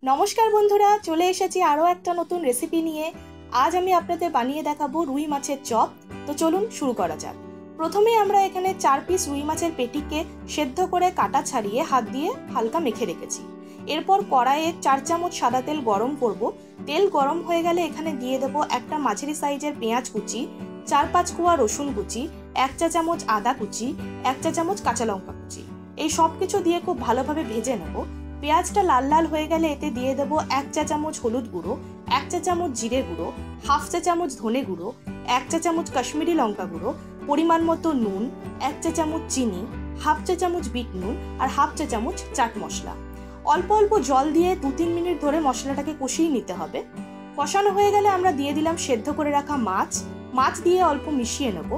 नमस्कार बंधुरा चले एसेছি আরো একটা নতুন রেসিপি নিয়ে। আজ আমি আপনাদের বানিয়ে দেখাবো রুই মাছের চপ। তো চলুন শুরু করা যাক। প্রথমে আমরা এখানে 4 পিস রুই মাছের পেটিকে সেদ্ধ করে কাটা ছাড়িয়ে হাত দিয়ে হালকা মেখে রেখেছি। এরপর কড়াইয়ে 4 চামচ সাদা তেল গরম করব। তেল গরম হয়ে গেলে এখানে দিয়ে দেব একটা মাঝারি সাইজের পেঁয়াজ কুচি, 4-5 কোয়া রসুন কুচি, 1 চা চামচ আদা কুচি, 1 চা চামচ কাঁচা লঙ্কা কুচি। এই সব কিছু দিয়ে খুব ভালোভাবে ভেজে নেব। পেঁয়াজটা লাল লাল হয়ে গেলে এতে দিয়ে দেবো 1 চা চামচ হলুদ গুঁড়ো, 1 চা চামচ জিরে গুঁড়ো, হাফ চা চামচ ধনে গুঁড়ো, 1 চা চামচ কাশ্মীরি লঙ্কা গুঁড়ো, পরিমাণ মতো নুন, 1 চা চামচ চিনি, হাফ চা চামচ বিট নুন আর হাফ চা চামচ চাট মশলা। অল্প অল্প জল দিয়ে 2-3 মিনিট ধরে মশলাটাকে কষিয়ে নিতে হবে। কষানো হয়ে গেলে আমরা দিয়ে দিলাম সেদ্ধ করে রাখা মাছ দিয়ে অল্প মিশিয়ে নেব।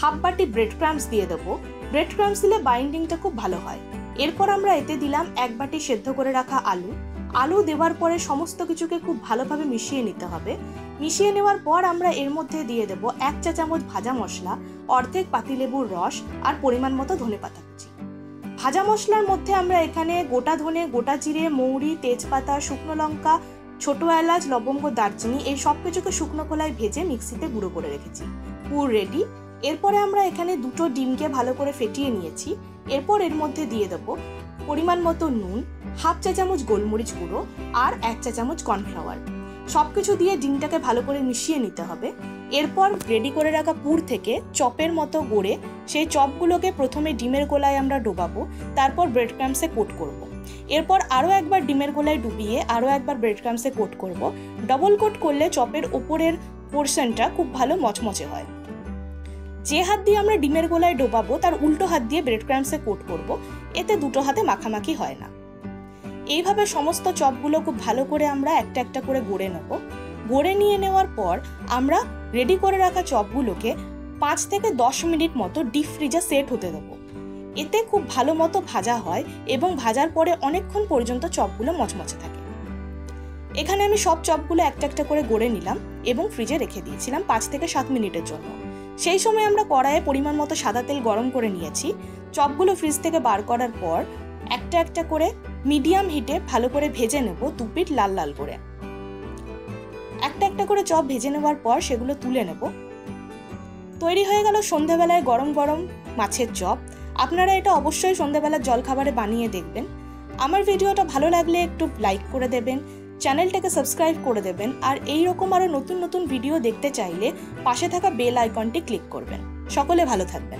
হাফ বাটি ব্রেড ক্রাম্বস দিয়ে দেবো। ব্রেড ক্রাম্বস দিলে বাইন্ডিংটা খুব ভালো হয়। এরপর আমরা এতে দিলাম 1 বাটি সেদ্ধ করে রাখা আলু দেওয়ার পরে সমস্ত কিছুকে খুব ভালোভাবে মিশিয়ে নিতে হবে। মিশিয়ে নেওয়ার পর আমরা এর মধ্যে দিয়ে দেব 1 চা চামচ ভাজা মশলা, অর্ধেক পাতিলেবুর রস আর পরিমাণ মতো ধনেপাতা কুচি। ভাজা মশলার মধ্যে আমরা এখানে গোটা ধনে, গোটা জিরে, মৌরি, তেজপাতা, শুকনো লঙ্কা, ছোট এলাচ, লবঙ্গ, দারচিনি এই সব কিছুকে শুকনো খোলায় ভেজে মিক্সিতে গুঁড়ো করে রেখেছি। পুর রেডি। এরপরে আমরা এখানে 2টো ডিমকে ভালো করে ফেটিয়ে নিয়েছি। এরপর এর মধ্যে দিয়ে দেব পরিমাণ মতো নুন, হাফ চা চামচ গোলমরিচ গুঁড়ো আর 1 চা চামচ কর্নফ্লাওয়ার। সবকিছু দিয়ে ডিমটাকে ভালো করে মিশিয়ে নিতে হবে। এরপর রেডি করে রাখা পুর থেকে চপের মতো গড়ে সেই চপগুলোকে প্রথমে ডিমের গোলায় আমরা ডোবাবো, তারপর ব্রেড ক্রাম্বসে কোট করব। এরপর আরও একবার ডিমের গোলায় ডুবিয়ে আরও একবার ব্রেড ক্রাম্বসে কোট করব। ডবল কোট করলে চপের উপরের পোর্শনটা খুব ভালো মচমচে হয়। যে হাত দিয়ে আমরা ডিমের গোলায় ডোবাবো তার উল্টো হাত দিয়ে ব্রেড ক্রাম্বসে কোট করব, এতে দুটো হাতে মাখামাখি হয় না। এইভাবে সমস্ত চপগুলো খুব ভালো করে আমরা একটা একটা করে গড়ে নেব। গড়ে নিয়ে নেওয়ার পর আমরা রেডি করে রাখা চপগুলোকে 5 থেকে 10 মিনিট মতো ডিপ ফ্রিজে সেট হতে দেবো। এতে খুব ভালো মতো ভাজা হয় এবং ভাজার পরে অনেকক্ষণ পর্যন্ত চপগুলো মচমচে থাকে। এখানে আমি সব চপগুলো একটা একটা করে গড়ে নিলাম এবং ফ্রিজে রেখে দিয়েছিলাম 5 থেকে 7 মিনিটের জন্য। সেই সময় আমরা কড়াইয়ে পরিমাণ মতো সাদা তেল গরম করে নিয়েছি। চপগুলো ফ্রিজ থেকে বার করার পর একটা একটা করে মিডিয়াম হিটে ভালো করে ভেজে নেব, 2 পিঠ লাল লাল করে। একটা একটা করে চপ ভেজে নেওয়ার পর সেগুলো তুলে নেব। তৈরি হয়ে গেল সন্ধ্যাবেলায় গরম গরম মাছের চপ। আপনারা এটা অবশ্যই সন্ধ্যাবেলার জলখাবারে বানিয়ে দেখবেন। আমার ভিডিওটা ভালো লাগলে একটু লাইক করে দেবেন, চ্যানেলটাকে সাবস্ক্রাইব করে দেবেন আর এইরকম আরও নতুন নতুন ভিডিও দেখতে চাইলে পাশে থাকা বেল আইকনটি ক্লিক করবেন। সকলে ভালো থাকবেন।